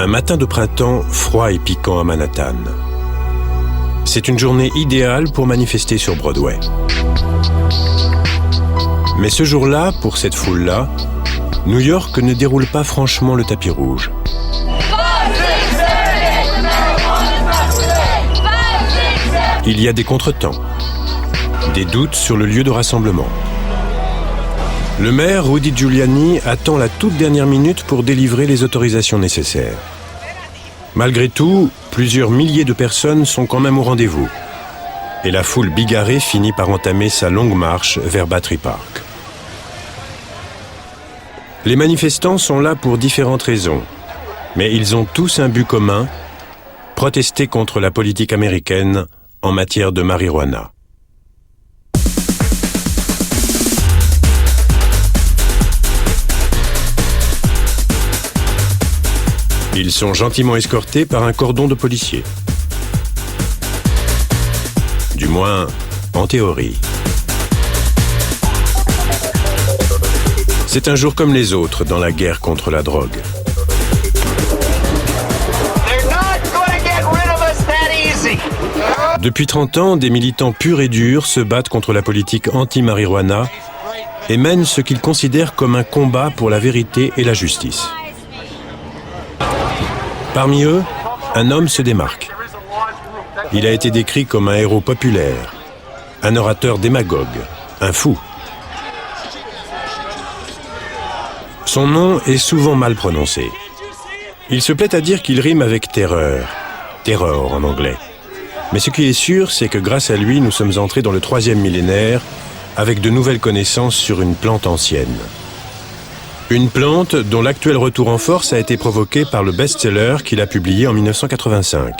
Un matin de printemps froid et piquant à Manhattan. C'est une journée idéale pour manifester sur Broadway. Mais ce jour-là, pour cette foule-là, New York ne déroule pas franchement le tapis rouge. Il y a des contretemps, des doutes sur le lieu de rassemblement. Le maire, Rudy Giuliani, attend la toute dernière minute pour délivrer les autorisations nécessaires. Malgré tout, plusieurs milliers de personnes sont quand même au rendez-vous. Et la foule bigarrée finit par entamer sa longue marche vers Battery Park. Les manifestants sont là pour différentes raisons, mais ils ont tous un but commun, protester contre la politique américaine en matière de marijuana. Ils sont gentiment escortés par un cordon de policiers. Du moins, en théorie. C'est un jour comme les autres dans la guerre contre la drogue. Depuis 30 ans, des militants purs et durs se battent contre la politique anti-marijuana et mènent ce qu'ils considèrent comme un combat pour la vérité et la justice. Parmi eux, un homme se démarque. Il a été décrit comme un héros populaire, un orateur démagogue, un fou. Son nom est souvent mal prononcé. Il se plaît à dire qu'il rime avec terreur, terror en anglais. Mais ce qui est sûr, c'est que grâce à lui, nous sommes entrés dans le 3e millénaire avec de nouvelles connaissances sur une plante ancienne. Une plante dont l'actuel retour en force a été provoqué par le best-seller qu'il a publié en 1985.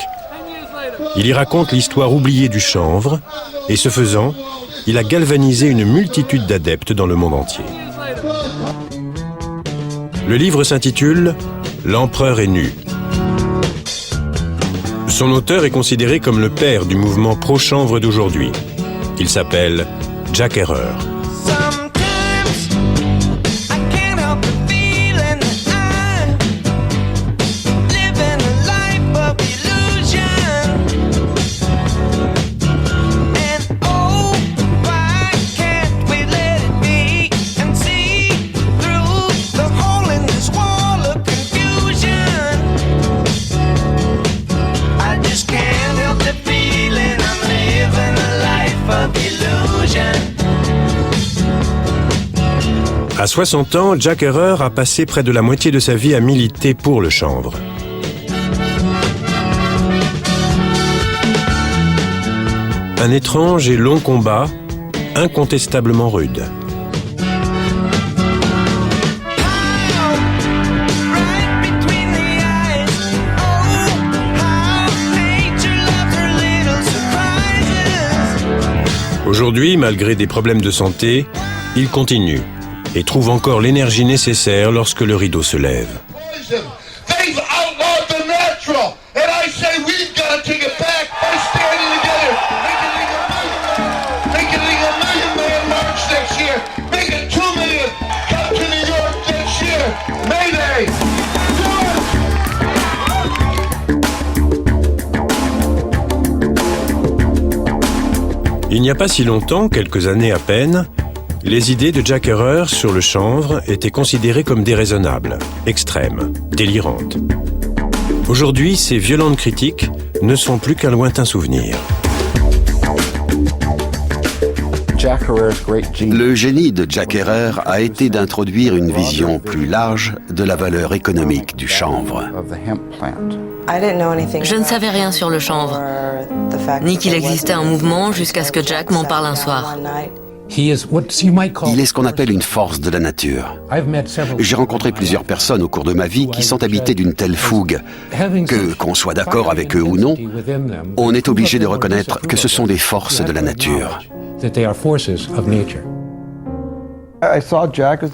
Il y raconte l'histoire oubliée du chanvre et ce faisant, il a galvanisé une multitude d'adeptes dans le monde entier. Le livre s'intitule « L'empereur est nu ». Son auteur est considéré comme le père du mouvement pro-chanvre d'aujourd'hui. Il s'appelle Jack Herer. À 60 ans, Jack Herer a passé près de la moitié de sa vie à militer pour le chanvre. Un étrange et long combat, incontestablement rude. Aujourd'hui, malgré des problèmes de santé, il continue et trouve encore l'énergie nécessaire lorsque le rideau se lève. Il n'y a pas si longtemps, quelques années à peine, les idées de Jack Herer sur le chanvre étaient considérées comme déraisonnables, extrêmes, délirantes. Aujourd'hui, ces violentes critiques ne sont plus qu'un lointain souvenir. Le génie de Jack Herer a été d'introduire une vision plus large de la valeur économique du chanvre. Je ne savais rien sur le chanvre, ni qu'il existait un mouvement jusqu'à ce que Jack m'en parle un soir. Il est ce qu'on appelle une force de la nature. J'ai rencontré plusieurs personnes au cours de ma vie qui sont habitées d'une telle fougue que, qu'on soit d'accord avec eux ou non, on est obligé de reconnaître que ce sont des forces de la nature.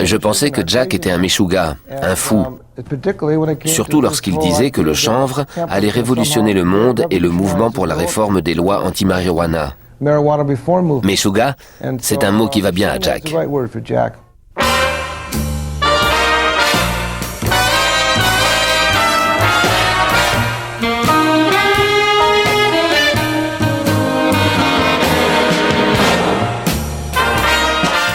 Je pensais que Jack était un meshuggah, un fou. Surtout lorsqu'il disait que le chanvre allait révolutionner le monde et le mouvement pour la réforme des lois anti-marijuana. Meshuggah, c'est un mot qui va bien à Jack.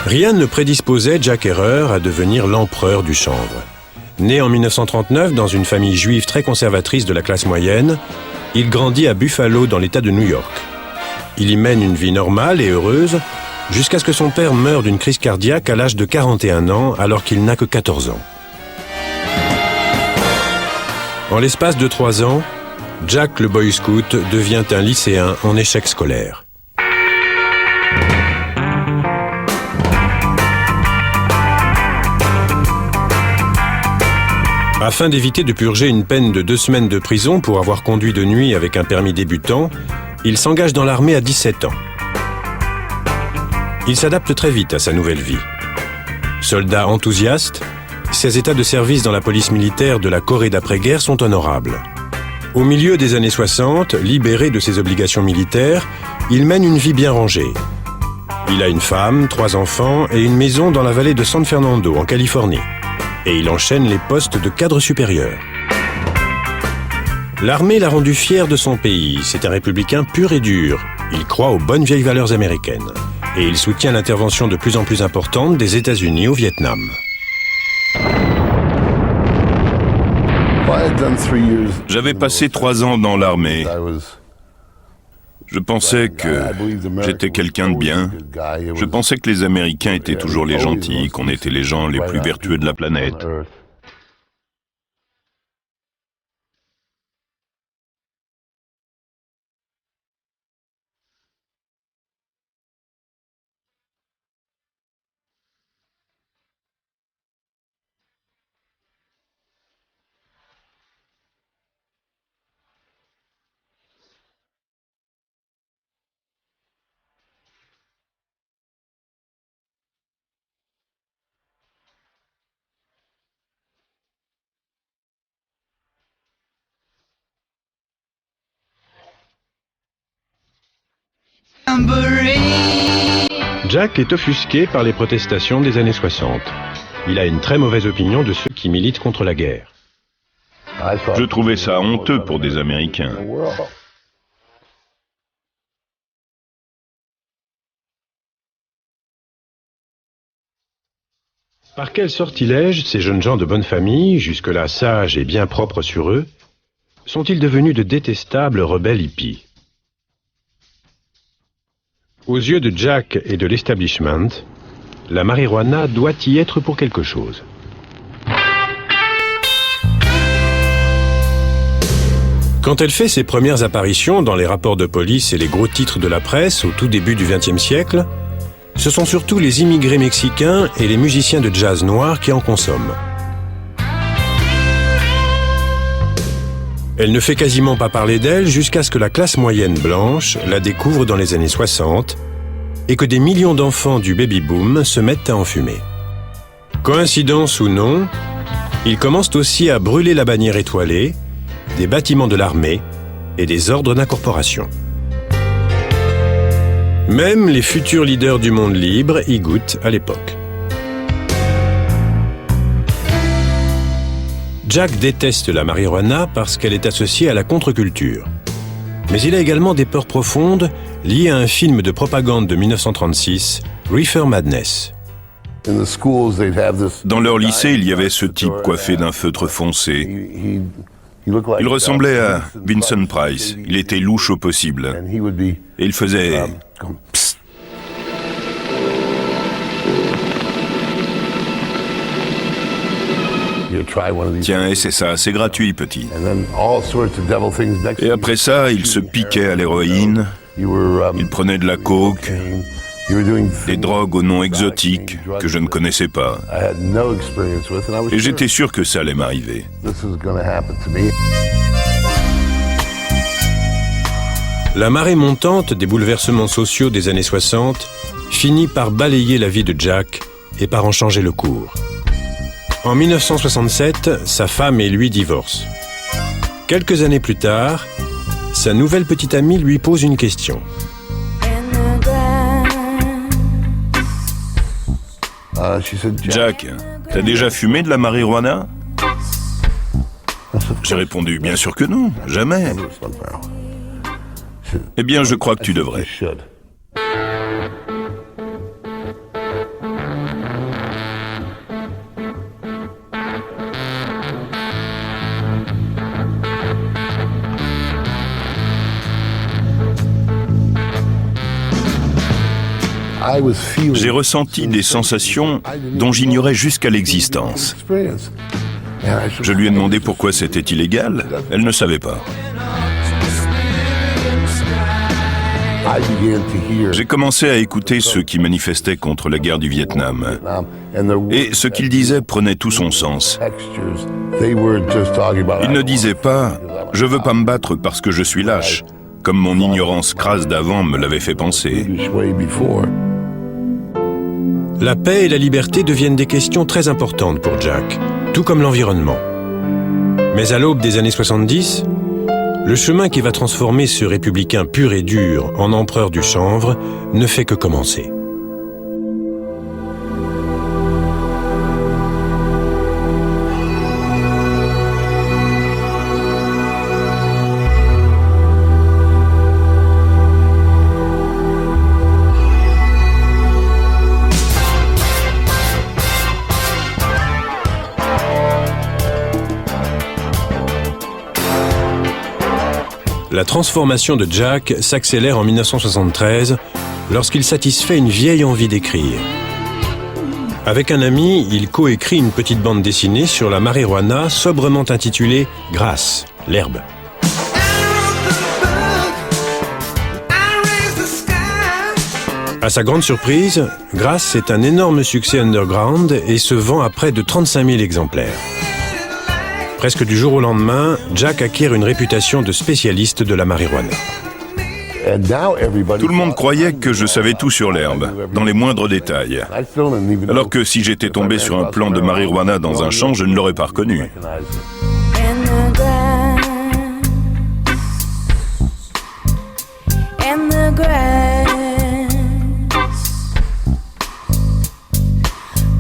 Rien ne prédisposait Jack Herer à devenir l'empereur du chanvre. Né en 1939 dans une famille juive très conservatrice de la classe moyenne, il grandit à Buffalo dans l'État de New York. Il y mène une vie normale et heureuse jusqu'à ce que son père meure d'une crise cardiaque à l'âge de 41 ans alors qu'il n'a que 14 ans. En l'espace de 3 ans, Jack le Boy Scout devient un lycéen en échec scolaire. Afin d'éviter de purger une peine de 2 semaines de prison pour avoir conduit de nuit avec un permis débutant, il s'engage dans l'armée à 17 ans. Il s'adapte très vite à sa nouvelle vie. Soldat enthousiaste, ses états de service dans la police militaire de la Corée d'après-guerre sont honorables. Au milieu des années 60, libéré de ses obligations militaires, il mène une vie bien rangée. Il a une femme, 3 enfants et une maison dans la vallée de San Fernando, en Californie. Et il enchaîne les postes de cadre supérieur. L'armée l'a rendu fier de son pays. C'est un républicain pur et dur. Il croit aux bonnes vieilles valeurs américaines. Et il soutient l'intervention de plus en plus importante des États-Unis au Vietnam. J'avais passé 3 ans dans l'armée. Je pensais que j'étais quelqu'un de bien. Je pensais que les Américains étaient toujours les gentils, qu'on était les gens les plus vertueux de la planète. Jack est offusqué par les protestations des années 60. Il a une très mauvaise opinion de ceux qui militent contre la guerre. Je trouvais ça honteux pour des Américains. Par quel sortilège ces jeunes gens de bonne famille, jusque-là sages et bien propres sur eux, sont-ils devenus de détestables rebelles hippies? Aux yeux de Jack et de l'establishment, la marijuana doit y être pour quelque chose. Quand elle fait ses premières apparitions dans les rapports de police et les gros titres de la presse au tout début du XXe siècle, ce sont surtout les immigrés mexicains et les musiciens de jazz noirs qui en consomment. Elle ne fait quasiment pas parler d'elle jusqu'à ce que la classe moyenne blanche la découvre dans les années 60 et que des millions d'enfants du baby-boom se mettent à en fumer. Coïncidence ou non, ils commencent aussi à brûler la bannière étoilée, des bâtiments de l'armée et des ordres d'incorporation. Même les futurs leaders du monde libre y goûtent à l'époque. Jack déteste la marijuana parce qu'elle est associée à la contre-culture. Mais il a également des peurs profondes liées à un film de propagande de 1936, Reefer Madness. Dans leur lycée, il y avait ce type coiffé d'un feutre foncé. Il ressemblait à Vincent Price. Il était louche au possible. Et il faisait... Psst. Tiens, et c'est ça, c'est gratuit, petit. Et après ça, il se piquait à l'héroïne, il prenait de la coke, des drogues aux noms exotiques que je ne connaissais pas. Et j'étais sûr que ça allait m'arriver. La marée montante des bouleversements sociaux des années 60 finit par balayer la vie de Jack et par en changer le cours. En 1967, sa femme et lui divorcent. Quelques années plus tard, sa nouvelle petite amie lui pose une question. Jack, t'as déjà fumé de la marijuana? J'ai répondu, bien sûr que non, jamais. Eh bien, je crois que tu devrais. J'ai ressenti des sensations dont j'ignorais jusqu'à l'existence. Je lui ai demandé pourquoi c'était illégal. Elle ne savait pas. J'ai commencé à écouter ceux qui manifestaient contre la guerre du Vietnam. Et ce qu'ils disaient prenait tout son sens. Ils ne disaient pas « je veux pas me battre parce que je suis lâche », comme mon ignorance crasse d'avant me l'avait fait penser. La paix et la liberté deviennent des questions très importantes pour Jack, tout comme l'environnement. Mais à l'aube des années 70, le chemin qui va transformer ce républicain pur et dur en empereur du chanvre ne fait que commencer. La transformation de Jack s'accélère en 1973 lorsqu'il satisfait une vieille envie d'écrire. Avec un ami, il coécrit une petite bande dessinée sur la marijuana sobrement intitulée « Grass, l'herbe ». À sa grande surprise, Grass est un énorme succès underground et se vend à près de 35 000 exemplaires. Presque du jour au lendemain, Jack acquiert une réputation de spécialiste de la marijuana. Tout le monde croyait que je savais tout sur l'herbe, dans les moindres détails. Alors que si j'étais tombé sur un plant de marijuana dans un champ, je ne l'aurais pas reconnu.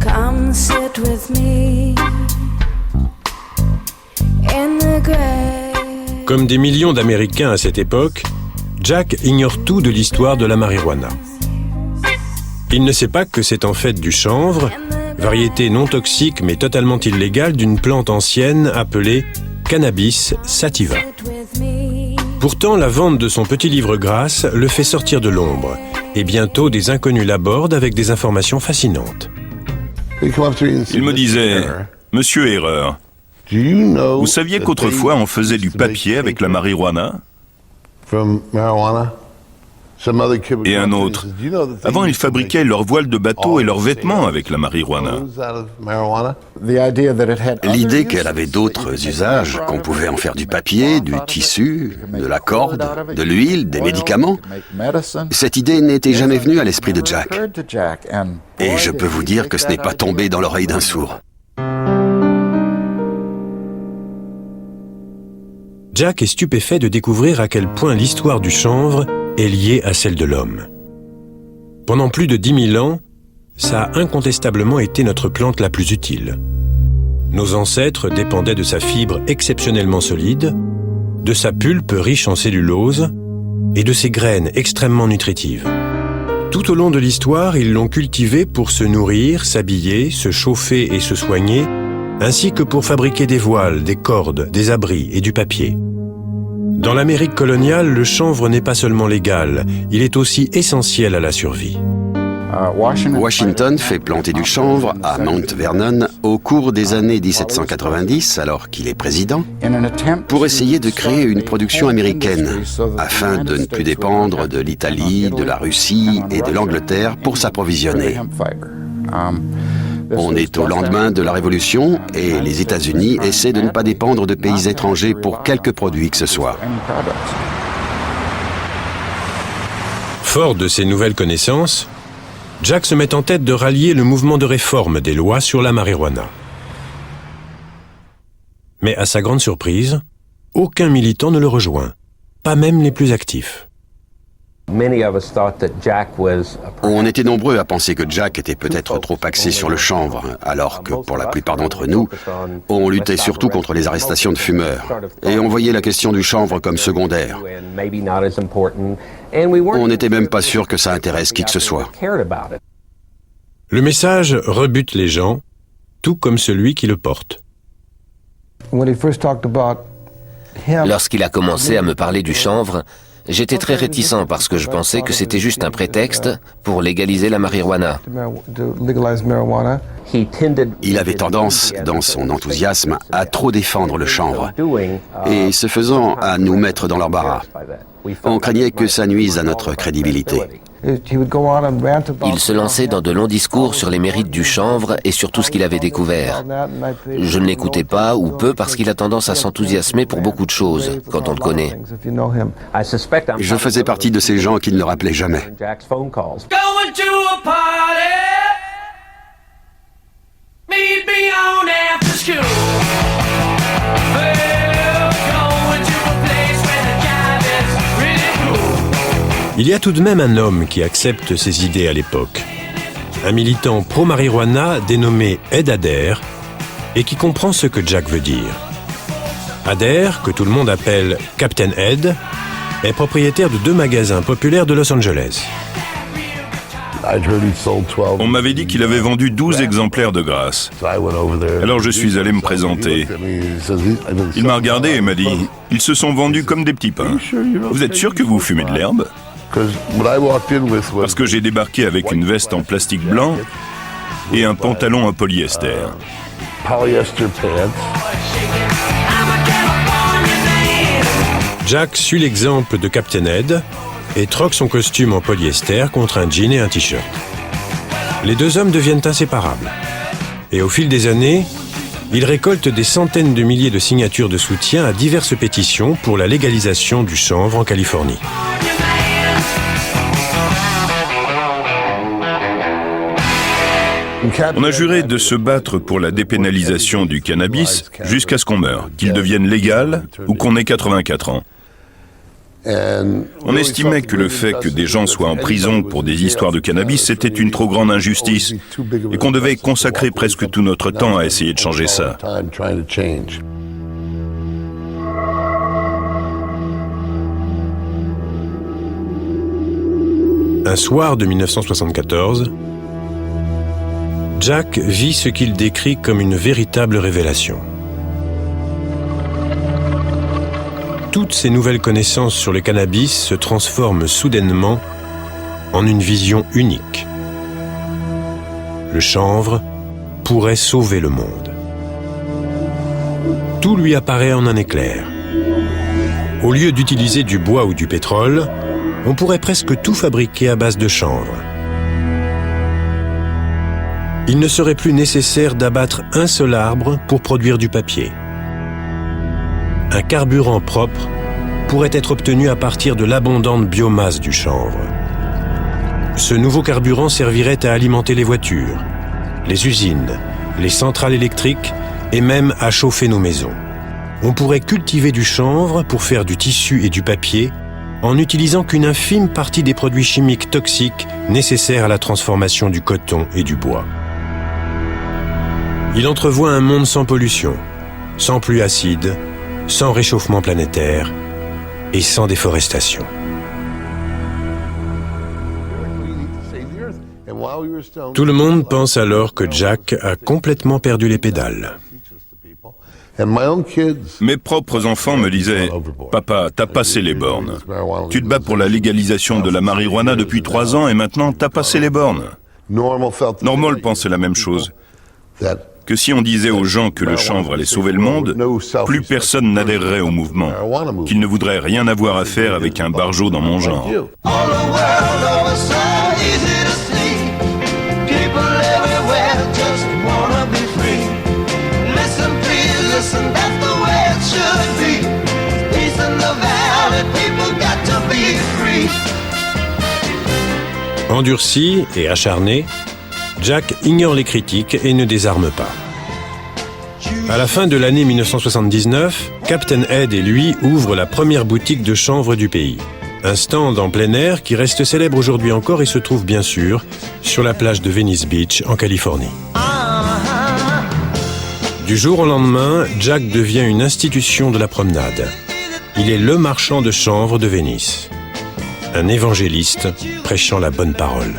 Come sit with me. Comme des millions d'Américains à cette époque, Jack ignore tout de l'histoire de la marijuana. Il ne sait pas que c'est en fait du chanvre, variété non toxique mais totalement illégale d'une plante ancienne appelée Cannabis sativa. Pourtant, la vente de son petit livre Grass le fait sortir de l'ombre, et bientôt des inconnus l'abordent avec des informations fascinantes. Il me disait « Monsieur Erreur, vous saviez qu'autrefois on faisait du papier avec la marijuana ?» Et un autre « Avant ils fabriquaient leurs voiles de bateau et leurs vêtements avec la marijuana. » L'idée qu'elle avait d'autres usages, qu'on pouvait en faire du papier, du tissu, de la corde, de l'huile, des médicaments, cette idée n'était jamais venue à l'esprit de Jack. Et je peux vous dire que ce n'est pas tombé dans l'oreille d'un sourd. Jack est stupéfait de découvrir à quel point l'histoire du chanvre est liée à celle de l'homme. Pendant plus de 10 000 ans, ça a incontestablement été notre plante la plus utile. Nos ancêtres dépendaient de sa fibre exceptionnellement solide, de sa pulpe riche en cellulose et de ses graines extrêmement nutritives. Tout au long de l'histoire, ils l'ont cultivée pour se nourrir, s'habiller, se chauffer et se soigner, ainsi que pour fabriquer des voiles, des cordes, des abris et du papier. Dans l'Amérique coloniale, le chanvre n'est pas seulement légal, il est aussi essentiel à la survie. Washington fait planter du chanvre à Mount Vernon au cours des années 1790, alors qu'il est président, pour essayer de créer une production américaine, afin de ne plus dépendre de l'Italie, de la Russie et de l'Angleterre pour s'approvisionner. On est au lendemain de la Révolution et les États-Unis essaient de ne pas dépendre de pays étrangers pour quelque produit que ce soit. Fort de ces nouvelles connaissances, Jack se met en tête de rallier le mouvement de réforme des lois sur la marijuana. Mais à sa grande surprise, aucun militant ne le rejoint, pas même les plus actifs. On était nombreux à penser que Jack était peut-être trop axé sur le chanvre, alors que pour la plupart d'entre nous, on luttait surtout contre les arrestations de fumeurs. Et on voyait la question du chanvre comme secondaire. On n'était même pas sûr que ça intéresse qui que ce soit. Le message rebute les gens, tout comme celui qui le porte. Lorsqu'il a commencé à me parler du chanvre, J'étais très réticent parce que je pensais que c'était juste un prétexte pour légaliser la marijuana. Il avait tendance, dans son enthousiasme, à trop défendre le chanvre, et ce faisant, à nous mettre dans l'embarras. On craignait que ça nuise à notre crédibilité. Il se lançait dans de longs discours sur les mérites du chanvre et sur tout ce qu'il avait découvert. Je ne l'écoutais pas ou peu parce qu'il a tendance à s'enthousiasmer pour beaucoup de choses quand on le connaît. Je faisais partie de ces gens qui ne le rappelaient jamais. Il y a tout de même un homme qui accepte ces idées à l'époque. Un militant pro-marijuana dénommé Ed Adair et qui comprend ce que Jack veut dire. Adair, que tout le monde appelle Captain Ed, est propriétaire de 2 magasins populaires de Los Angeles. On m'avait dit qu'il avait vendu 12 exemplaires de Grass. Alors je suis allé me présenter. Il m'a regardé et m'a dit « Ils se sont vendus comme des petits pains. Vous êtes sûr que vous fumez de l'herbe ?» Parce que j'ai débarqué avec une veste en plastique blanc et un pantalon en polyester. Jack suit l'exemple de Captain Ed et troque son costume en polyester contre un jean et un t-shirt. Les 2 hommes deviennent inséparables. Et au fil des années, ils récoltent des centaines de milliers de signatures de soutien à diverses pétitions pour la légalisation du chanvre en Californie. On a juré de se battre pour la dépénalisation du cannabis jusqu'à ce qu'on meure, qu'il devienne légal ou qu'on ait 84 ans. On estimait que le fait que des gens soient en prison pour des histoires de cannabis, c'était une trop grande injustice et qu'on devait consacrer presque tout notre temps à essayer de changer ça. Un soir de 1974, Jack vit ce qu'il décrit comme une véritable révélation. Toutes ces nouvelles connaissances sur le cannabis se transforment soudainement en une vision unique. Le chanvre pourrait sauver le monde. Tout lui apparaît en un éclair. Au lieu d'utiliser du bois ou du pétrole, on pourrait presque tout fabriquer à base de chanvre. Il ne serait plus nécessaire d'abattre un seul arbre pour produire du papier. Un carburant propre pourrait être obtenu à partir de l'abondante biomasse du chanvre. Ce nouveau carburant servirait à alimenter les voitures, les usines, les centrales électriques et même à chauffer nos maisons. On pourrait cultiver du chanvre pour faire du tissu et du papier en n'utilisant qu'une infime partie des produits chimiques toxiques nécessaires à la transformation du coton et du bois. Il entrevoit un monde sans pollution, sans pluie acide, sans réchauffement planétaire et sans déforestation. Tout le monde pense alors que Jack a complètement perdu les pédales. Mes propres enfants me disaient « Papa, t'as passé les bornes. Tu te bats pour la légalisation de la marijuana depuis 3 ans et maintenant t'as passé les bornes. » Normal pensait la même chose. Que si on disait aux gens que le chanvre allait sauver le monde, plus personne n'adhérerait au mouvement, qu'il ne voudrait rien avoir à faire avec un barjot dans mon genre. Endurci et acharné, Jack ignore les critiques et ne désarme pas. À la fin de l'année 1979, Captain Ed et lui ouvrent la première boutique de chanvre du pays. Un stand en plein air qui reste célèbre aujourd'hui encore et se trouve bien sûr sur la plage de Venice Beach en Californie. Du jour au lendemain, Jack devient une institution de la promenade. Il est le marchand de chanvre de Venise. Un évangéliste prêchant la bonne parole.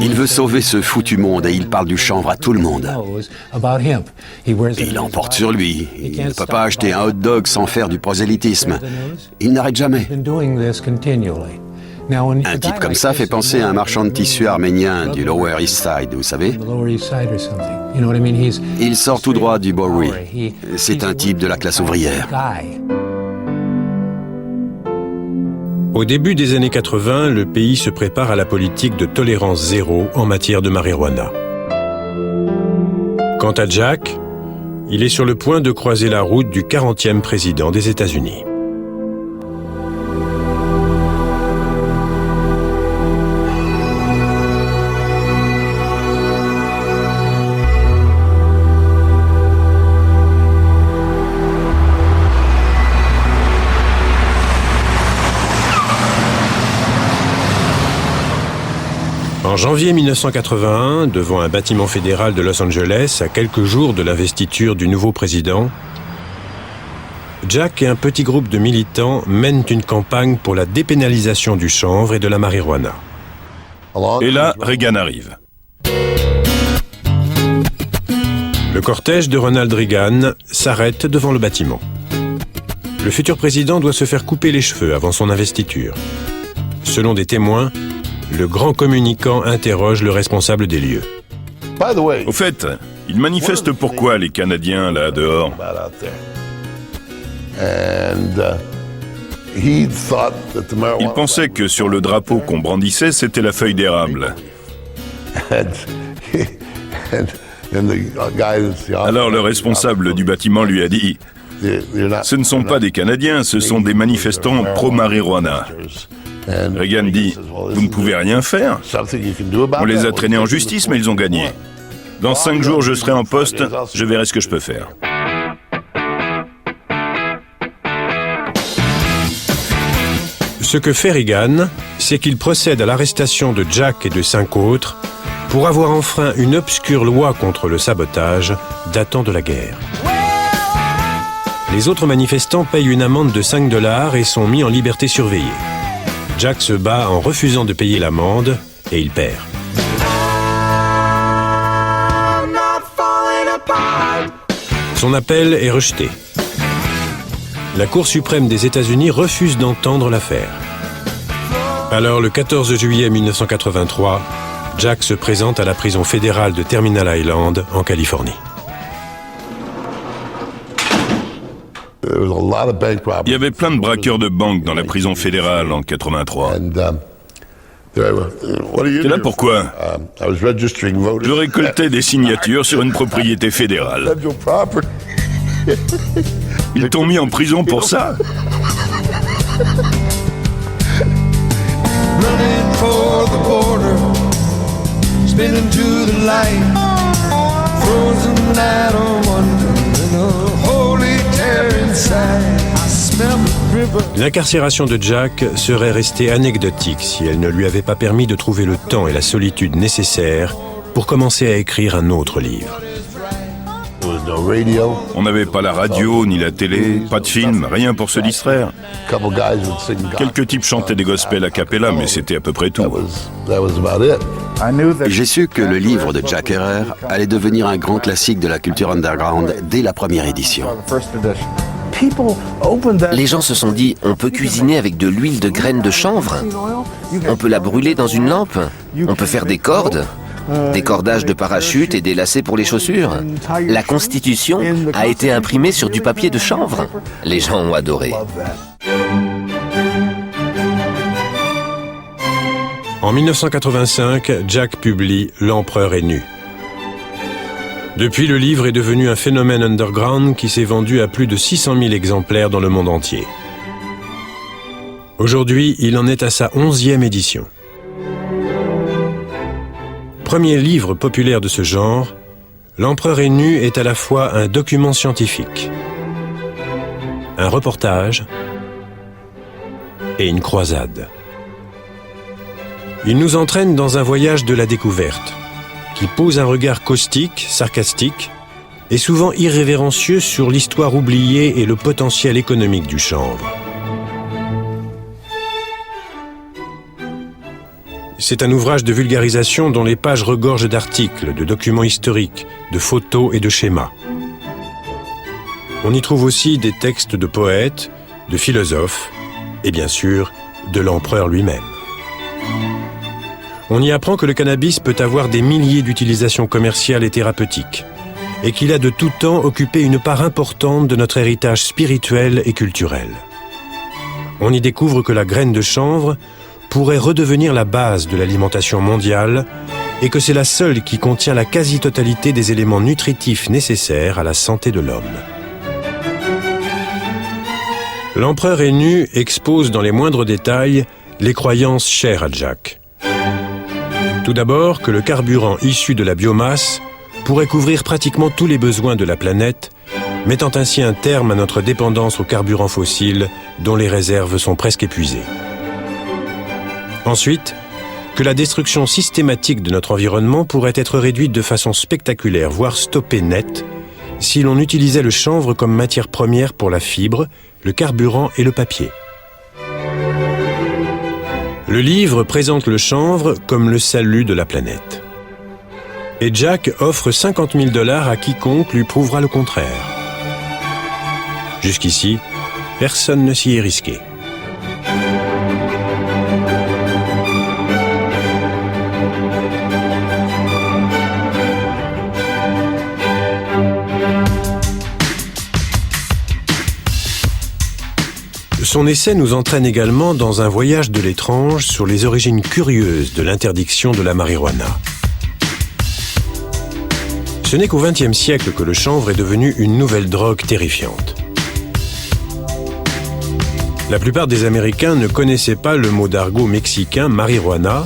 Il veut sauver ce foutu monde et il parle du chanvre à tout le monde. Il emporte sur lui. Il ne peut pas acheter un hot dog sans faire du prosélytisme. Il n'arrête jamais. Un type comme ça fait penser à un marchand de tissus arménien du Lower East Side, vous savez. Il sort tout droit du Bowery. C'est un type de la classe ouvrière. Au début des années 80, le pays se prépare à la politique de tolérance zéro en matière de marijuana. Quant à Jack, il est sur le point de croiser la route du 40e président des États-Unis. En janvier 1981, devant un bâtiment fédéral de Los Angeles, à quelques jours de l'investiture du nouveau président, Jack et un petit groupe de militants mènent une campagne pour la dépénalisation du chanvre et de la marijuana. Et là, Reagan arrive. Le cortège de Ronald Reagan s'arrête devant le bâtiment. Le futur président doit se faire couper les cheveux avant son investiture. Selon des témoins, le grand communicant interroge le responsable des lieux. Au fait, ils manifestent pourquoi les Canadiens, là, dehors? Il pensait que sur le drapeau qu'on brandissait, c'était la feuille d'érable. Alors le responsable du bâtiment lui a dit « Ce ne sont pas des Canadiens, ce sont des manifestants pro-marijuana. » Reagan dit « Vous ne pouvez rien faire. On les a traînés en justice, mais ils ont gagné. Dans 5 jours, je serai en poste, je verrai ce que je peux faire. » Ce que fait Reagan, c'est qu'il procède à l'arrestation de Jack et de 5 autres pour avoir enfreint une obscure loi contre le sabotage datant de la guerre. Les autres manifestants payent une amende de $5 et sont mis en liberté surveillée. Jack se bat en refusant de payer l'amende et il perd. Son appel est rejeté. La Cour suprême des États-Unis refuse d'entendre l'affaire. Alors, le 14 juillet 1983, Jack se présente à la prison fédérale de Terminal Island, en Californie. Il y avait plein de braqueurs de banques dans la prison fédérale en 83. T'es là pourquoi? Je récoltais des signatures sur une propriété fédérale. Ils t'ont mis en prison pour ça? L'incarcération de Jack serait restée anecdotique si elle ne lui avait pas permis de trouver le temps et la solitude nécessaires pour commencer à écrire un autre livre. On n'avait pas la radio, ni la télé, pas de film, rien pour se distraire. Quelques types chantaient des gospels a cappella, mais c'était à peu près tout. J'ai su que le livre de Jack Herer allait devenir un grand classique de la culture underground dès la première édition. Les gens se sont dit, on peut cuisiner avec de l'huile de graines de chanvre, on peut la brûler dans une lampe, on peut faire des cordes, des cordages de parachute et des lacets pour les chaussures. La Constitution a été imprimée sur du papier de chanvre. Les gens ont adoré. En 1985, Jack publie L'Empereur est nu. Depuis, le livre est devenu un phénomène underground qui s'est vendu à plus de 600 000 exemplaires dans le monde entier. Aujourd'hui, il en est à sa 11e édition. Premier livre populaire de ce genre, L'Empereur est nu est à la fois un document scientifique, un reportage et une croisade. Il nous entraîne dans un voyage de la découverte, qui pose un regard caustique, sarcastique et souvent irrévérencieux sur l'histoire oubliée et le potentiel économique du chanvre. C'est un ouvrage de vulgarisation dont les pages regorgent d'articles, de documents historiques, de photos et de schémas. On y trouve aussi des textes de poètes, de philosophes et bien sûr de l'empereur lui-même. On y apprend que le cannabis peut avoir des milliers d'utilisations commerciales et thérapeutiques et qu'il a de tout temps occupé une part importante de notre héritage spirituel et culturel. On y découvre que la graine de chanvre pourrait redevenir la base de l'alimentation mondiale et que c'est la seule qui contient la quasi-totalité des éléments nutritifs nécessaires à la santé de l'homme. L'empereur Hénu expose dans les moindres détails les croyances chères à Jack. Tout d'abord que le carburant issu de la biomasse pourrait couvrir pratiquement tous les besoins de la planète, mettant ainsi un terme à notre dépendance aux carburants fossiles dont les réserves sont presque épuisées. Ensuite, que la destruction systématique de notre environnement pourrait être réduite de façon spectaculaire, voire stoppée net, si l'on utilisait le chanvre comme matière première pour la fibre, le carburant et le papier. Le livre présente le chanvre comme le salut de la planète. Et Jack offre $50 000 à quiconque lui prouvera le contraire. Jusqu'ici, personne ne s'y est risqué. Son essai nous entraîne également dans un voyage de l'étrange sur les origines curieuses de l'interdiction de la marijuana. Ce n'est qu'au XXe siècle que le chanvre est devenu une nouvelle drogue terrifiante. La plupart des Américains ne connaissaient pas le mot d'argot mexicain marijuana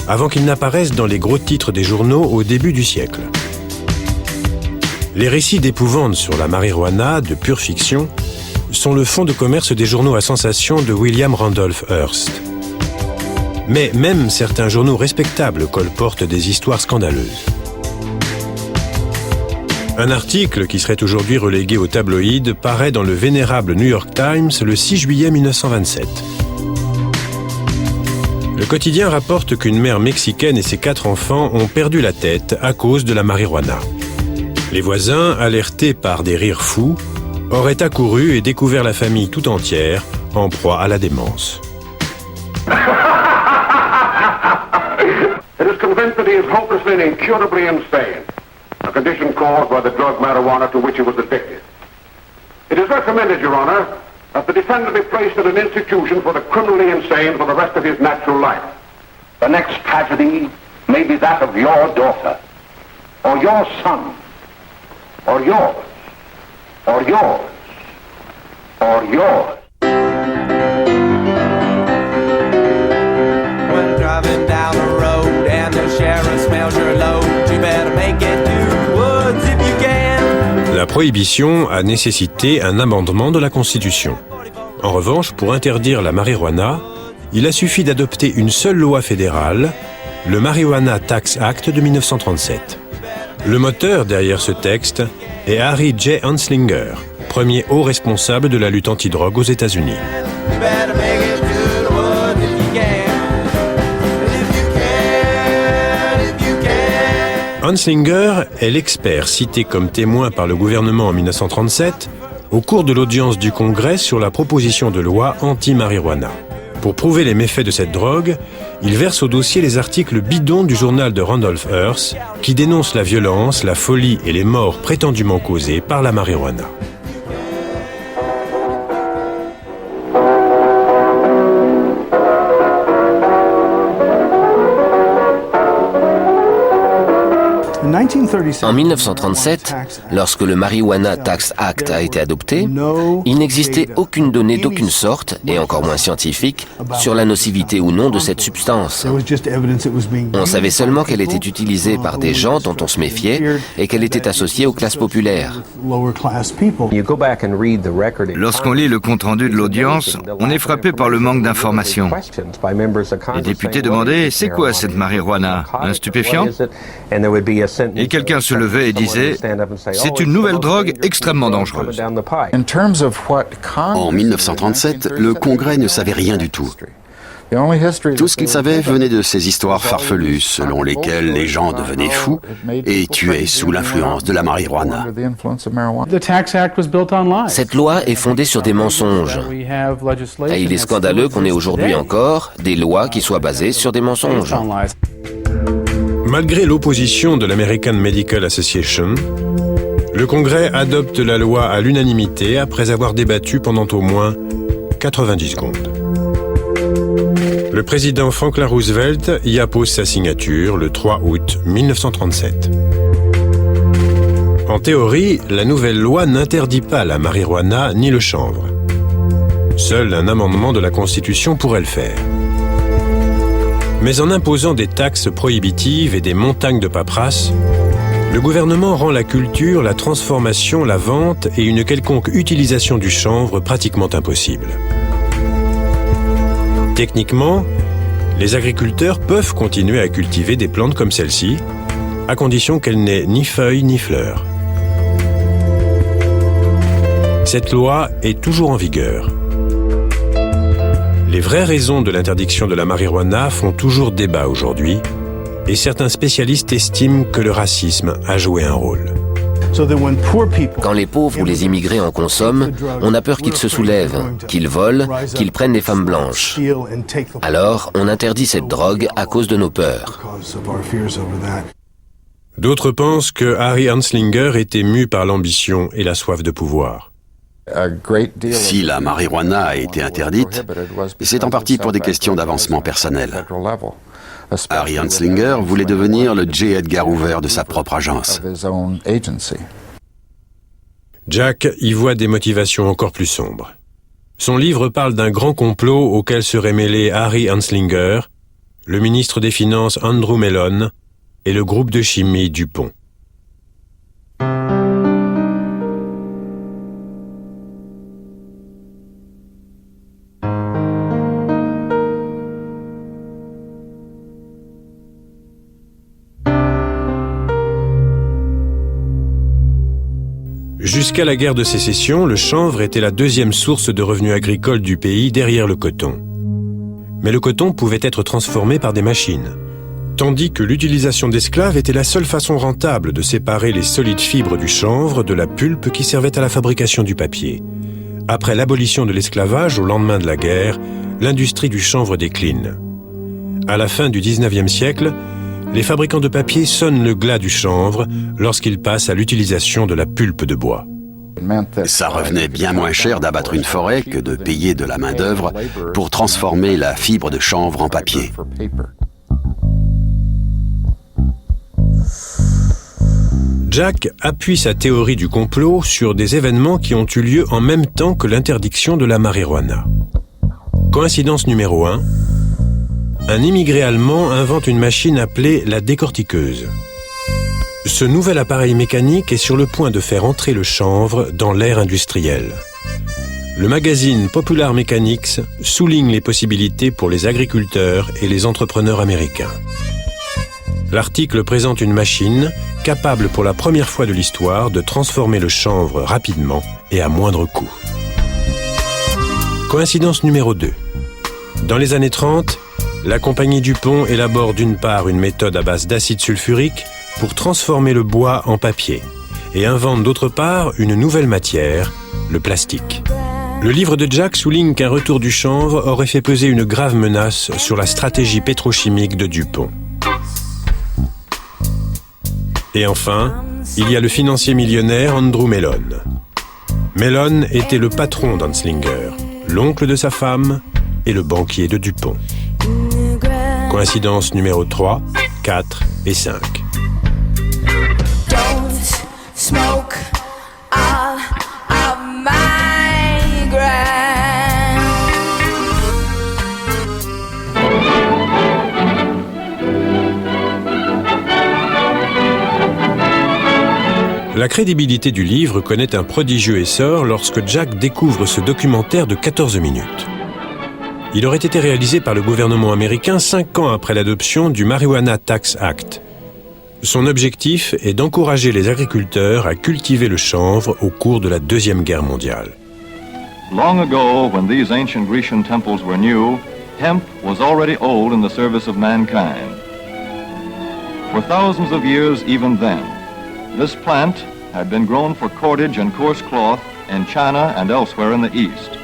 avant qu'il n'apparaisse dans les gros titres des journaux au début du siècle. Les récits d'épouvante sur la marijuana, de pure fiction, sont le fonds de commerce des journaux à sensation de William Randolph Hearst. Mais même certains journaux respectables colportent des histoires scandaleuses. Un article qui serait aujourd'hui relégué au tabloïd paraît dans le vénérable New York Times le 6 juillet 1927. Le quotidien rapporte qu'une mère mexicaine et ses 4 enfants ont perdu la tête à cause de la marijuana. Les voisins, alertés par des rires fous, auraient accouru et découvert la famille tout entière en proie à la démence. It is convinced that he is hopelessly and incurably insane, a condition caused by the drug marijuana to which he was addicted. It is recommended, Your Honor, that the defendant be placed in an institution for the criminally insane for the rest of his natural life. The next tragedy may be that of your daughter, or your son, or yours. Or yours. Or yours. When driving down the road and the sheriff smells your load, you better make it to the woods if you can. La prohibition a nécessité un amendement de la Constitution. En revanche, pour interdire la marijuana, il a suffi d'adopter une seule loi fédérale, le Marijuana Tax Act de 1937. Le moteur derrière ce texte est Harry J. Anslinger, premier haut responsable de la lutte antidrogue aux États-Unis. Anslinger est l'expert cité comme témoin par le gouvernement en 1937 au cours de l'audience du Congrès sur la proposition de loi anti-marijuana. Pour prouver les méfaits de cette drogue, il verse au dossier les articles bidons du journal de Randolph Hearst qui dénoncent la violence, la folie et les morts prétendument causées par la marijuana. En 1937, lorsque le Marijuana Tax Act a été adopté, il n'existait aucune donnée d'aucune sorte, et encore moins scientifique, sur la nocivité ou non de cette substance. On savait seulement qu'elle était utilisée par des gens dont on se méfiait et qu'elle était associée aux classes populaires. Lorsqu'on lit le compte-rendu de l'audience, on est frappé par le manque d'informations. Les députés demandaient « C'est quoi cette marijuana? Un stupéfiant ?» Et quelqu'un se levait et disait « C'est une nouvelle drogue extrêmement dangereuse. » En 1937, le Congrès ne savait rien du tout. Tout ce qu'il savait venait de ces histoires farfelues selon lesquelles les gens devenaient fous et tuaient sous l'influence de la marijuana. Cette loi est fondée sur des mensonges. Et il est scandaleux qu'on ait aujourd'hui encore des lois qui soient basées sur des mensonges. Malgré l'opposition de l'American Medical Association, le Congrès adopte la loi à l'unanimité après avoir débattu pendant au moins 90 secondes. Le président Franklin Roosevelt y appose sa signature le 3 août 1937. En théorie, la nouvelle loi n'interdit pas la marijuana ni le chanvre. Seul un amendement de la Constitution pourrait le faire. Mais en imposant des taxes prohibitives et des montagnes de paperasse, le gouvernement rend la culture, la transformation, la vente et une quelconque utilisation du chanvre pratiquement impossible. Techniquement, les agriculteurs peuvent continuer à cultiver des plantes comme celle-ci, à condition qu'elles n'aient ni feuilles ni fleurs. Cette loi est toujours en vigueur. Les vraies raisons de l'interdiction de la marijuana font toujours débat aujourd'hui, et certains spécialistes estiment que le racisme a joué un rôle. Quand les pauvres ou les immigrés en consomment, on a peur qu'ils se soulèvent, qu'ils volent, qu'ils prennent les femmes blanches. Alors, on interdit cette drogue à cause de nos peurs. D'autres pensent que Harry Anslinger était mu par l'ambition et la soif de pouvoir. Si la marijuana a été interdite, c'est en partie pour des questions d'avancement personnel. Harry Anslinger voulait devenir le J. Edgar Hoover de sa propre agence. Jack y voit des motivations encore plus sombres. Son livre parle d'un grand complot auquel seraient mêlés Harry Anslinger, le ministre des Finances Andrew Mellon et le groupe de chimie DuPont. Jusqu'à la guerre de sécession, le chanvre était la deuxième source de revenus agricoles du pays derrière le coton. Mais le coton pouvait être transformé par des machines, tandis que l'utilisation d'esclaves était la seule façon rentable de séparer les solides fibres du chanvre de la pulpe qui servait à la fabrication du papier. Après l'abolition de l'esclavage au lendemain de la guerre, l'industrie du chanvre décline. À la fin du 19e siècle, les fabricants de papier sonnent le glas du chanvre lorsqu'ils passent à l'utilisation de la pulpe de bois. Ça revenait bien moins cher d'abattre une forêt que de payer de la main-d'œuvre pour transformer la fibre de chanvre en papier. Jack appuie sa théorie du complot sur des événements qui ont eu lieu en même temps que l'interdiction de la marijuana. Coïncidence numéro 1. Un immigré allemand invente une machine appelée la décortiqueuse. Ce nouvel appareil mécanique est sur le point de faire entrer le chanvre dans l'ère industrielle. Le magazine Popular Mechanics souligne les possibilités pour les agriculteurs et les entrepreneurs américains. L'article présente une machine capable pour la première fois de l'histoire de transformer le chanvre rapidement et à moindre coût. Coïncidence numéro 2. Dans les années 30, la compagnie DuPont élabore d'une part une méthode à base d'acide sulfurique pour transformer le bois en papier et invente d'autre part une nouvelle matière, le plastique. Le livre de Jack souligne qu'un retour du chanvre aurait fait peser une grave menace sur la stratégie pétrochimique de DuPont. Et enfin, il y a le financier millionnaire Andrew Mellon. Mellon était le patron d'Anslinger, l'oncle de sa femme et le banquier de DuPont. Coïncidence numéro 3, 4 et 5. Don't smoke all of my grass. La crédibilité du livre connaît un prodigieux essor lorsque Jack découvre ce documentaire de 14 minutes. Il aurait été réalisé par le gouvernement américain 5 ans après l'adoption du Marijuana Tax Act. Son objectif est d'encourager les agriculteurs à cultiver le chanvre au cours de la Deuxième Guerre mondiale. Long ago, when these ancient Grecian temples were new, hemp was already old in the service of mankind. For thousands of years even then, this plant had been grown for cordage and coarse cloth in China and elsewhere in the East.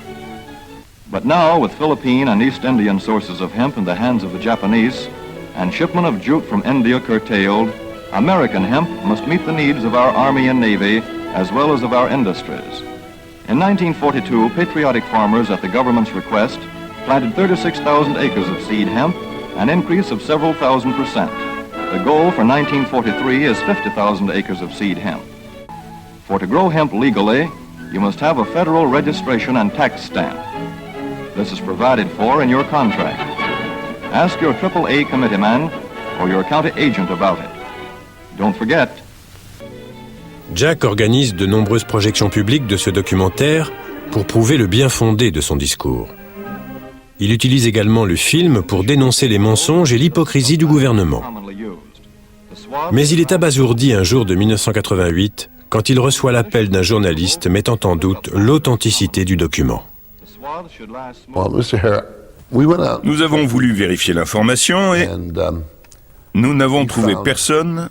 But now, with Philippine and East Indian sources of hemp in the hands of the Japanese, and shipment of jute from India curtailed, American hemp must meet the needs of our Army and Navy as well as of our industries. In 1942, patriotic farmers at the government's request planted 36,000 acres of seed hemp, an increase of several thousand %. The goal for 1943 is 50,000 acres of seed hemp. For to grow hemp legally, you must have a federal registration and tax stamp. This is provided for in your contract. Ask your AAA committeeman or your county agent about it. Don't forget. Jack organise de nombreuses projections publiques de ce documentaire pour prouver le bien fondé de son discours. Il utilise également le film pour dénoncer les mensonges et l'hypocrisie du gouvernement. Mais il est abasourdi un jour de 1988 quand il reçoit l'appel d'un journaliste mettant en doute l'authenticité du document. Nous avons voulu vérifier l'information et nous n'avons trouvé personne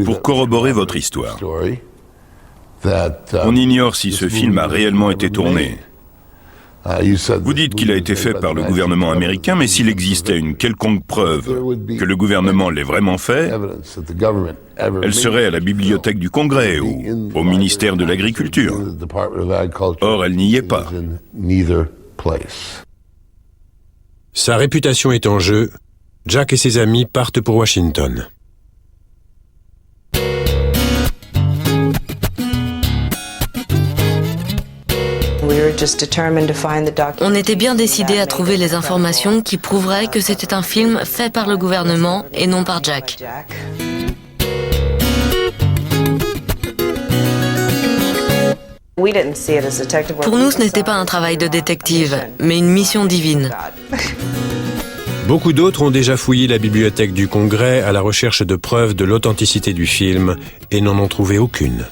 pour corroborer votre histoire. On ignore si ce film a réellement été tourné. Vous dites qu'il a été fait par le gouvernement américain, mais s'il existait une quelconque preuve que le gouvernement l'ait vraiment fait, elle serait à la bibliothèque du Congrès ou au ministère de l'Agriculture. Or, elle n'y est pas. Sa réputation est en jeu. Jack et ses amis partent pour Washington. On était bien décidés à trouver les informations qui prouveraient que c'était un film fait par le gouvernement et non par Jack. Pour nous, ce n'était pas un travail de détective, mais une mission divine. Beaucoup d'autres ont déjà fouillé la bibliothèque du Congrès à la recherche de preuves de l'authenticité du film et n'en ont trouvé aucune.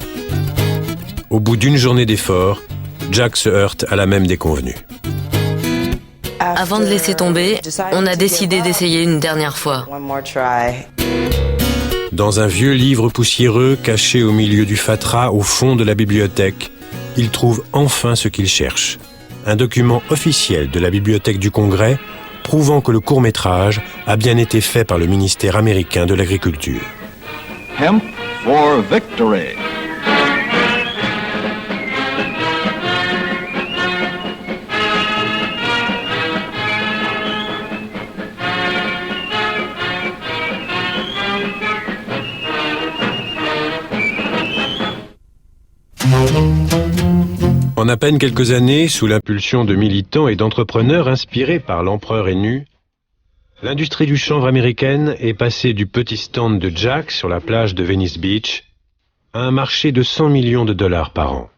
Au bout d'une journée d'efforts, Jack se heurte à la même déconvenue. Avant de laisser tomber, on a décidé d'essayer une dernière fois. Dans un vieux livre poussiéreux caché au milieu du fatras au fond de la bibliothèque, il trouve enfin ce qu'il cherche. Un document officiel de la bibliothèque du Congrès prouvant que le court-métrage a bien été fait par le ministère américain de l'Agriculture. Hemp for victory. En à peine quelques années, sous l'impulsion de militants et d'entrepreneurs inspirés par l'empereur Hennu, l'industrie du chanvre américaine est passée du petit stand de Jack sur la plage de Venice Beach à un marché de 100 millions de dollars par an.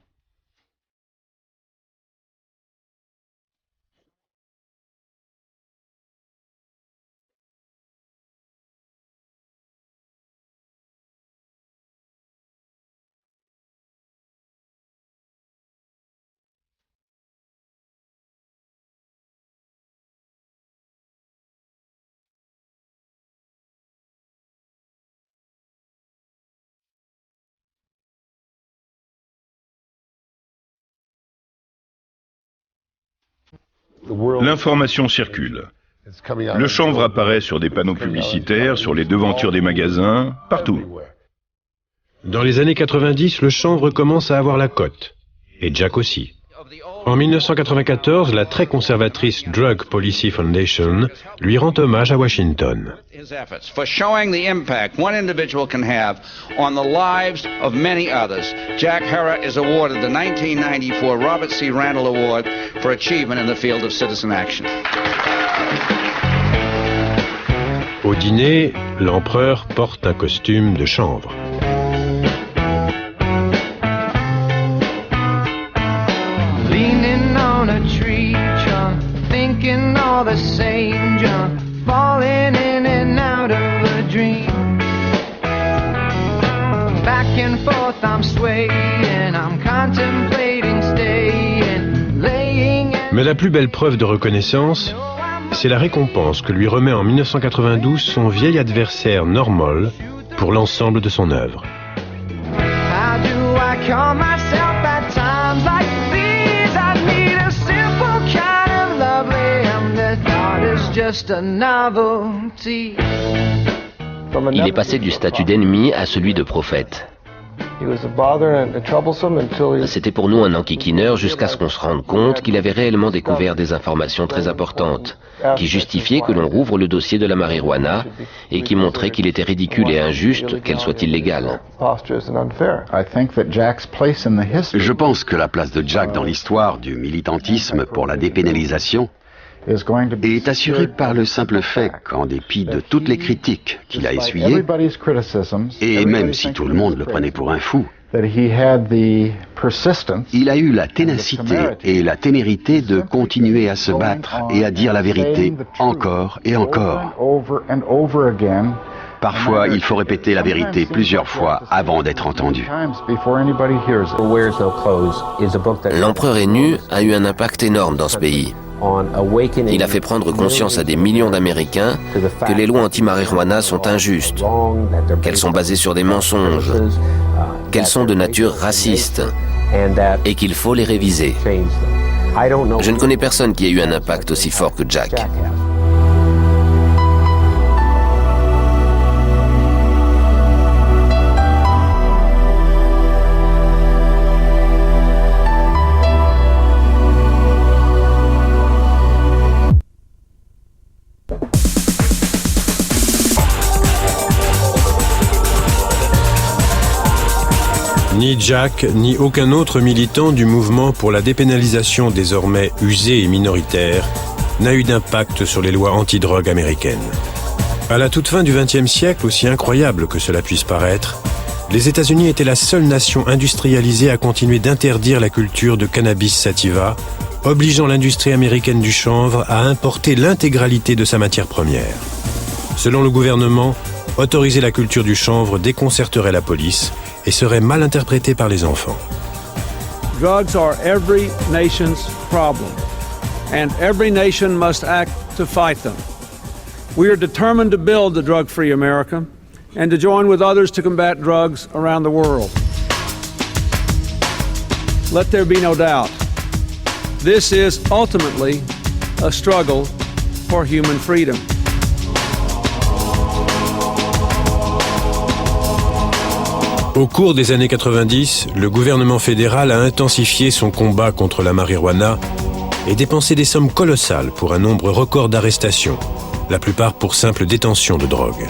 L'information circule. Le chanvre apparaît sur des panneaux publicitaires, sur les devantures des magasins, partout. Dans les années 90, le chanvre commence à avoir la cote. Et Jack aussi. En 1994, la très conservatrice Drug Policy Foundation lui rend hommage à Washington. For showing the impact one individual can have on the lives of many others, Jack Herer is awarded the 1994 Robert C. Randall Award for achievement in the field of citizen action. Au dîner, l'empereur porte un costume de chanvre. Leaning on a tree trunk, thinking all the same junk, falling in and out of a dream. Back and forth I'm swaying, I'm contemplating staying, laying. Mais la plus belle preuve de reconnaissance, C'est la récompense que lui remet en 1992 son vieil adversaire Normal pour l'ensemble de son œuvre. Il est passé du statut d'ennemi à celui de prophète. C'était pour nous un enquiquineur jusqu'à ce qu'on se rende compte qu'il avait réellement découvert des informations très importantes, qui justifiaient que l'on rouvre le dossier de la marijuana et qui montraient qu'il était ridicule et injuste qu'elle soit illégale. Je pense que la place de Jack dans l'histoire du militantisme pour la dépénalisation est assurée par le simple fait qu'en dépit de toutes les critiques qu'il a essuyées, et même si tout le monde le prenait pour un fou, il a eu la ténacité et la témérité de continuer à se battre et à dire la vérité encore et encore. Parfois, il faut répéter la vérité plusieurs fois avant d'être entendu. L'Empereur est nu a eu un impact énorme dans ce pays. Il a fait prendre conscience à des millions d'Américains que les lois anti-marijuana sont injustes, qu'elles sont basées sur des mensonges, qu'elles sont de nature raciste et qu'il faut les réviser. Je ne connais personne qui ait eu un impact aussi fort que Jack. Ni Jack, ni aucun autre militant du mouvement pour la dépénalisation désormais usée et minoritaire n'a eu d'impact sur les lois anti-drogue américaines. À la toute fin du XXe siècle, aussi incroyable que cela puisse paraître, les États-Unis étaient la seule nation industrialisée à continuer d'interdire la culture de cannabis sativa, obligeant l'industrie américaine du chanvre à importer l'intégralité de sa matière première. Selon le gouvernement, autoriser la culture du chanvre déconcerterait la police et serait mal interprété par les enfants. Drugs are every nation's problem, and every nation must act to fight them. We are determined to build the drug-free America and to join with others to combat drugs around the world. Let there be no doubt. This is ultimately a struggle for human freedom. Au cours des années 90, le gouvernement fédéral a intensifié son combat contre la marijuana et dépensé des sommes colossales pour un nombre record d'arrestations, la plupart pour simple détention de drogue.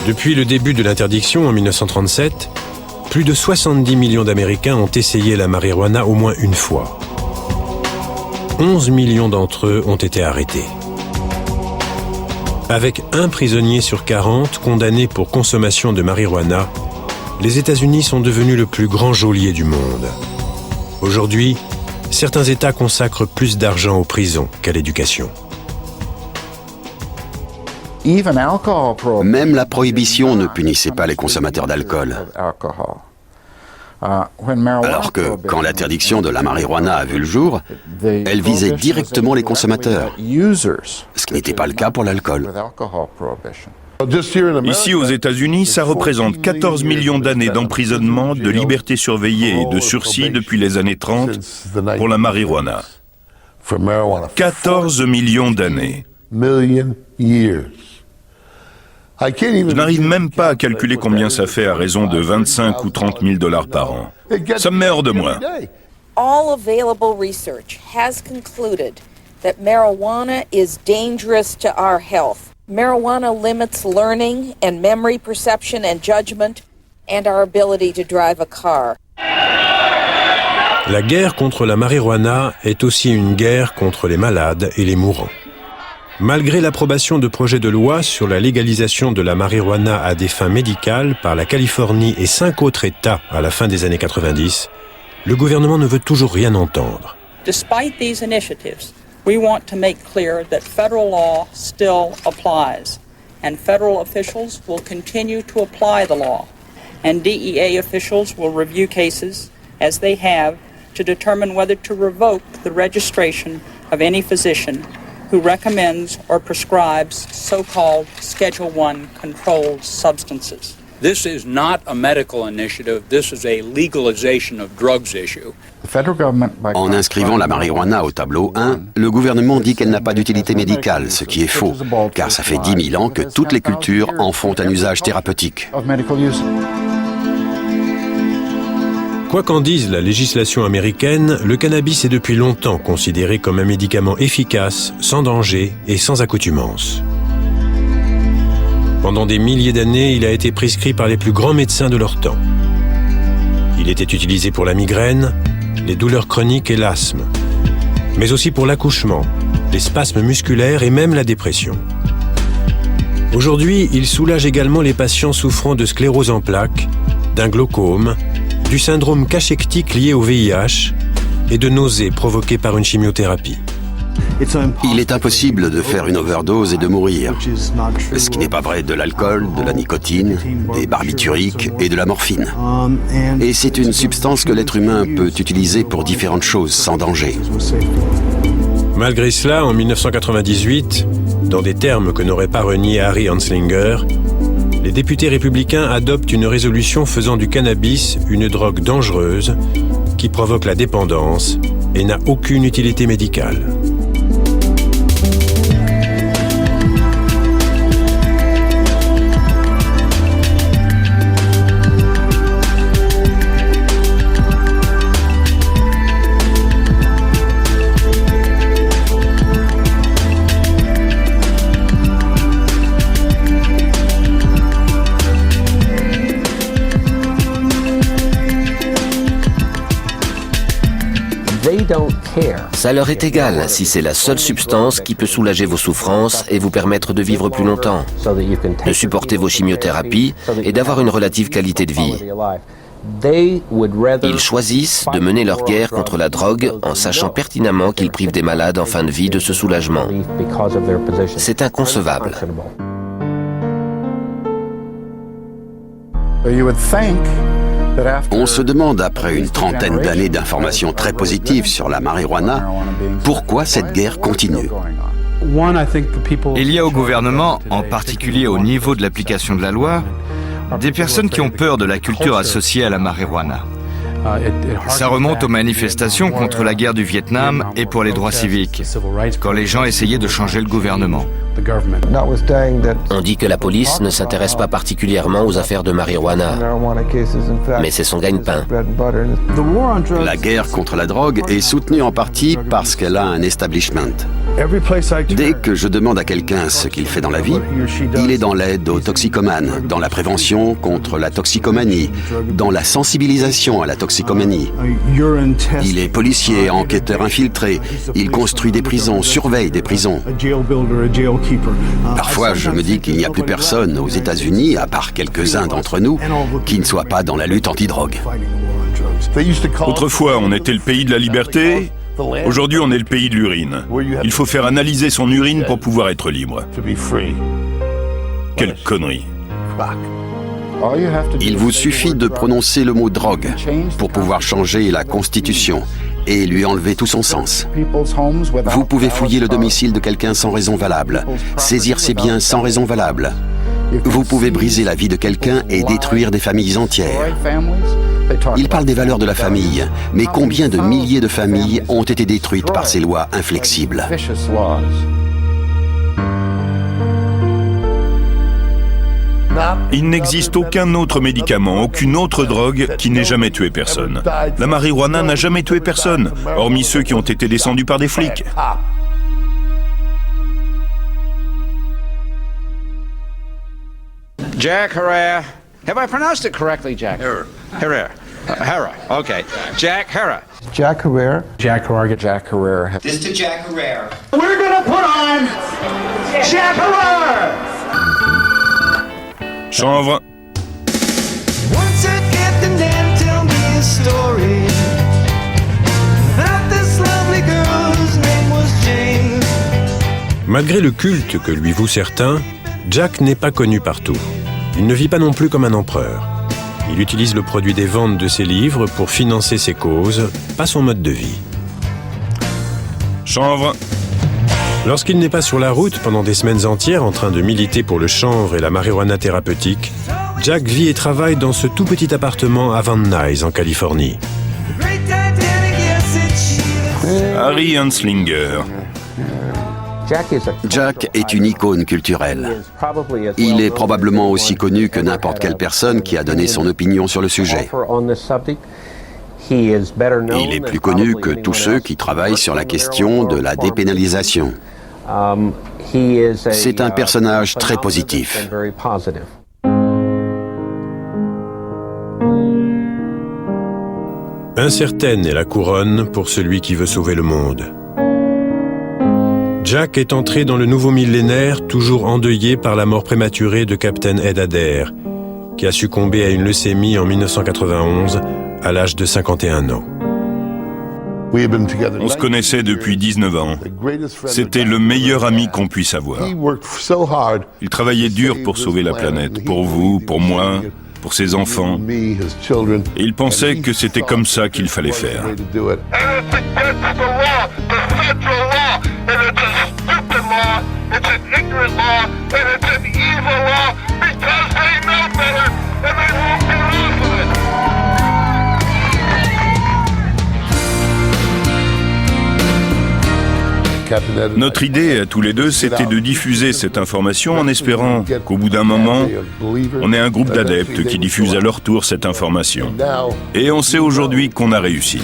Depuis le début de l'interdiction en 1937, plus de 70 millions d'Américains ont essayé la marijuana au moins une fois. 11 millions d'entre eux ont été arrêtés. Avec un prisonnier sur 40 condamné pour consommation de marijuana, les États-Unis sont devenus le plus grand geôlier du monde. Aujourd'hui, certains États consacrent plus d'argent aux prisons qu'à l'éducation. Même la prohibition ne punissait pas les consommateurs d'alcool. Alors que, quand l'interdiction de la marijuana a vu le jour, elle visait directement les consommateurs, ce qui n'était pas le cas pour l'alcool. Ici aux États-Unis, ça représente 14 millions d'années d'emprisonnement, de liberté surveillée et de sursis depuis les années 30 pour la marijuana. 14 millions d'années. Je n'arrive même pas à calculer combien ça fait à raison de 25 ou 30 000 $ par an. Ça me met hors de moi. All available research has concluded that marijuana is dangerous to our health. Marijuana limits learning and memory perception and judgment and our ability to drive a car. La guerre contre la marijuana est aussi une guerre contre les malades et les mourants. Malgré l'approbation de projets de loi sur la légalisation de la marijuana à des fins médicales par la Californie et 5 autres États à la fin des années 90, le gouvernement ne veut toujours rien entendre. Despite these initiatives, we want to make clear that federal law still applies, and federal officials will continue to apply the law, and DEA officials will review cases as they have to determine whether to revoke the registration of any physician who recommends or prescribes so-called Schedule I controlled substances. This is not a medical initiative, this is a legalization of drugs issue. En inscrivant la marijuana au tableau 1, le gouvernement dit qu'elle n'a pas d'utilité médicale, ce qui est faux, car ça fait 10 000 ans que toutes les cultures en font un usage thérapeutique. Quoi qu'en dise la législation américaine, le cannabis est depuis longtemps considéré comme un médicament efficace, sans danger et sans accoutumance. Pendant des milliers d'années, il a été prescrit par les plus grands médecins de leur temps. Il était utilisé pour la migraine, les douleurs chroniques et l'asthme, mais aussi pour l'accouchement, les spasmes musculaires et même la dépression. Aujourd'hui, il soulage également les patients souffrant de sclérose en plaques, d'un glaucome, du syndrome cachectique lié au VIH et de nausées provoquées par une chimiothérapie. Il est impossible de faire une overdose et de mourir, ce qui n'est pas vrai de l'alcool, de la nicotine, des barbituriques et de la morphine. Et c'est une substance que l'être humain peut utiliser pour différentes choses sans danger. Malgré cela, en 1998, dans des termes que n'aurait pas renié Harry Anslinger, les députés républicains adoptent une résolution faisant du cannabis une drogue dangereuse qui provoque la dépendance et n'a aucune utilité médicale. Ça leur est égal si c'est la seule substance qui peut soulager vos souffrances et vous permettre de vivre plus longtemps, de supporter vos chimiothérapies et d'avoir une relative qualité de vie. Ils choisissent de mener leur guerre contre la drogue en sachant pertinemment qu'ils privent des malades en fin de vie de ce soulagement. C'est inconcevable. On se demande, après une trentaine d'années d'informations très positives sur la marijuana, pourquoi cette guerre continue. Il y a au gouvernement, en particulier au niveau de l'application de la loi, des personnes qui ont peur de la culture associée à la marijuana. Ça remonte aux manifestations contre la guerre du Vietnam et pour les droits civiques, quand les gens essayaient de changer le gouvernement. On dit que la police ne s'intéresse pas particulièrement aux affaires de marijuana, mais c'est son gagne-pain. La guerre contre la drogue est soutenue en partie parce qu'elle a un establishment. Dès que je demande à quelqu'un ce qu'il fait dans la vie, il est dans l'aide aux toxicomanes, dans la prévention contre la toxicomanie, dans la sensibilisation à la toxicomanie. Il est policier, enquêteur infiltré, il construit des prisons, surveille des prisons. Parfois, je me dis qu'il n'y a plus personne aux États-Unis, à part quelques-uns d'entre nous, qui ne soit pas dans la lutte anti-drogue. Autrefois, on était le pays de la liberté. Aujourd'hui, on est le pays de l'urine. Il faut faire analyser son urine pour pouvoir être libre. Quelle connerie. Il vous suffit de prononcer le mot drogue pour pouvoir changer la Constitution et lui enlever tout son sens. Vous pouvez fouiller le domicile de quelqu'un sans raison valable, saisir ses biens sans raison valable. Vous pouvez briser la vie de quelqu'un et détruire des familles entières. Il parle des valeurs de la famille, mais combien de milliers de familles ont été détruites par ces lois inflexibles? Il n'existe aucun autre médicament, aucune autre drogue qui n'ait jamais tué personne. La marijuana n'a jamais tué personne, hormis ceux qui ont été descendus par des flics. Jack Herer. Have I pronounced it correctly, Jack? Herer. Herer. Okay. Jack Herer. Jack Herer. Jack Herer. Jack Herer. This to Jack Herer. We're gonna put on Jack Herer. Chanvre. Once a captain and tell me a story about this lovely girl whose name was Jane. Malgré le culte que lui vouent certains, Jack n'est pas connu partout. Il ne vit pas non plus comme un empereur. Il utilise le produit des ventes de ses livres pour financer ses causes, pas son mode de vie. Chanvre. Lorsqu'il n'est pas sur la route pendant des semaines entières en train de militer pour le chanvre et la marijuana thérapeutique, Jack vit et travaille dans ce tout petit appartement à Van Nuys, en Californie. Harry Anslinger. Jack est une icône culturelle. Il est probablement aussi connu que n'importe quelle personne qui a donné son opinion sur le sujet. Il est plus connu que tous ceux qui travaillent sur la question de la dépénalisation. C'est un personnage très positif. Incertaine est la couronne pour celui qui veut sauver le monde. Jack est entré dans le nouveau millénaire toujours endeuillé par la mort prématurée de Captain Ed Adair, qui a succombé à une leucémie en 1991 à l'âge de 51 ans. On se connaissait depuis 19 ans. C'était le meilleur ami qu'on puisse avoir. Il travaillait dur pour sauver la planète, pour vous, pour moi, pour ses enfants. Et il pensait que c'était comme ça qu'il fallait faire. Notre idée à tous les deux, c'était de diffuser cette information en espérant qu'au bout d'un moment, on ait un groupe d'adeptes qui diffusent à leur tour cette information. Et on sait aujourd'hui qu'on a réussi.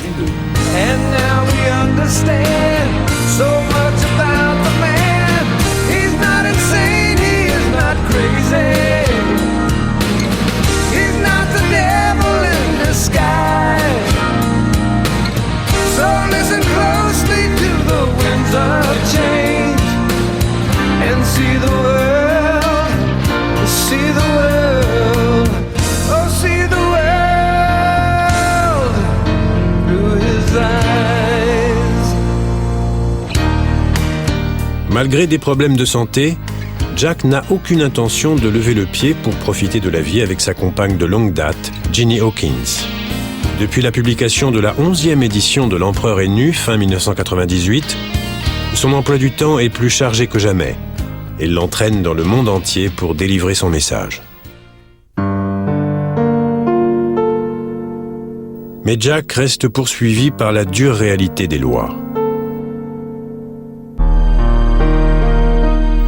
Malgré des problèmes de santé, Jack n'a aucune intention de lever le pied pour profiter de la vie avec sa compagne de longue date, Ginny Hawkins. Depuis la publication de la 11e édition de L'Empereur est nu, fin 1998, son emploi du temps est plus chargé que jamais et l'entraîne dans le monde entier pour délivrer son message. Mais Jack reste poursuivi par la dure réalité des lois.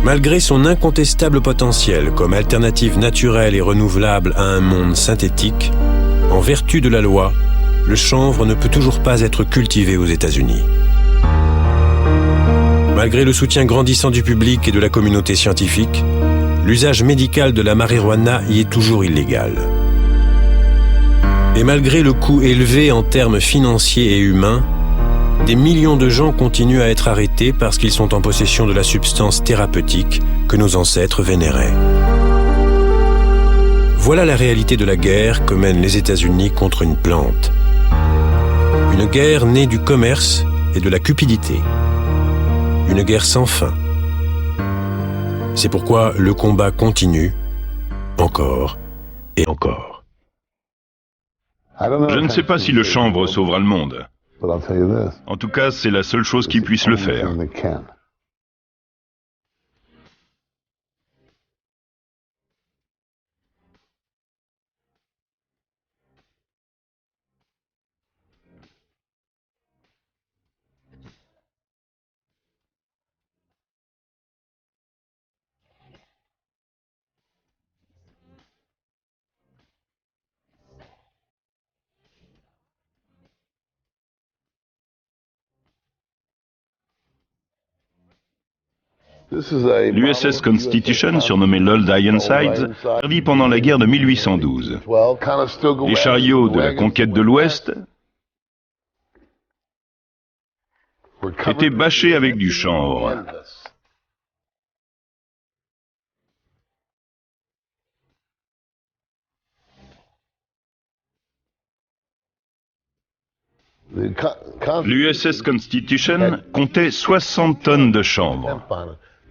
Malgré son incontestable potentiel comme alternative naturelle et renouvelable à un monde synthétique, en vertu de la loi, le chanvre ne peut toujours pas être cultivé aux États-Unis. Malgré le soutien grandissant du public et de la communauté scientifique, l'usage médical de la marijuana y est toujours illégal. Et malgré le coût élevé en termes financiers et humains, des millions de gens continuent à être arrêtés parce qu'ils sont en possession de la substance thérapeutique que nos ancêtres vénéraient. Voilà la réalité de la guerre que mènent les États-Unis contre une plante. Une guerre née du commerce et de la cupidité. Une guerre sans fin. C'est pourquoi le combat continue, encore et encore. Je ne sais pas si le chanvre sauvera le monde. En tout cas, c'est la seule chose qui puisse le faire. L'USS Constitution, surnommée l'Old Ironsides, servit pendant la guerre de 1812. Les chariots de la conquête de l'Ouest étaient bâchés avec du chanvre. L'USS Constitution comptait 60 tonnes de chanvre.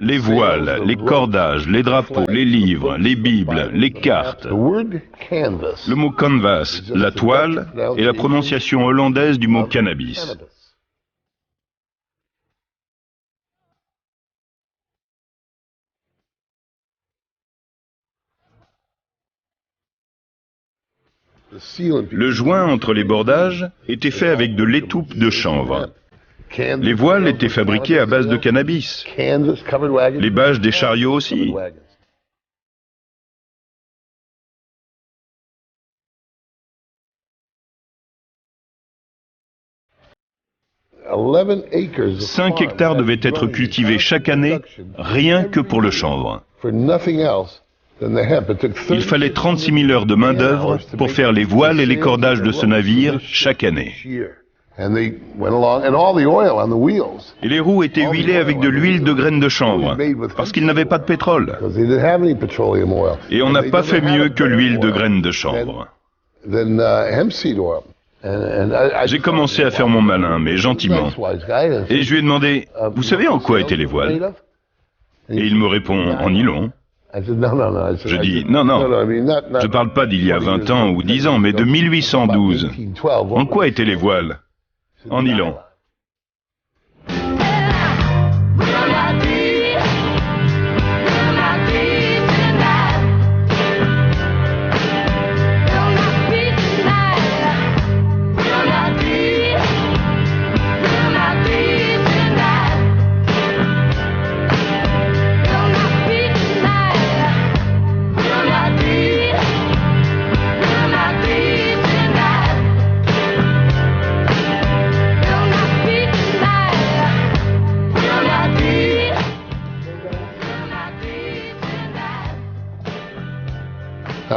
Les voiles, les cordages, les drapeaux, les livres, les bibles, les cartes. Le mot canvas, la toile, et la prononciation hollandaise du mot cannabis. Le joint entre les bordages était fait avec de l'étoupe de chanvre. Les voiles étaient fabriquées à base de cannabis. Les bâches des chariots aussi. « 5 hectares devaient être cultivés chaque année, rien que pour le chanvre. Il fallait 36 000 heures de main-d'œuvre pour faire les voiles et les cordages de ce navire chaque année. Et les roues étaient huilées avec de l'huile de graines de chanvre, parce qu'ils n'avaient pas de pétrole. Et on n'a pas fait mieux que l'huile de graines de chanvre. J'ai commencé à faire mon malin, mais gentiment. Et je lui ai demandé, « Vous savez en quoi étaient les voiles ?» Et il me répond, « En nylon. » Je dis, non, je ne parle pas d'il y a 20 ans ou 10 ans, mais de 1812. En quoi étaient les voiles? En nylon.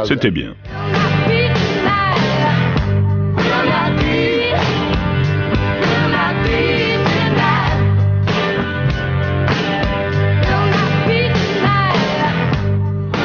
C'était bien.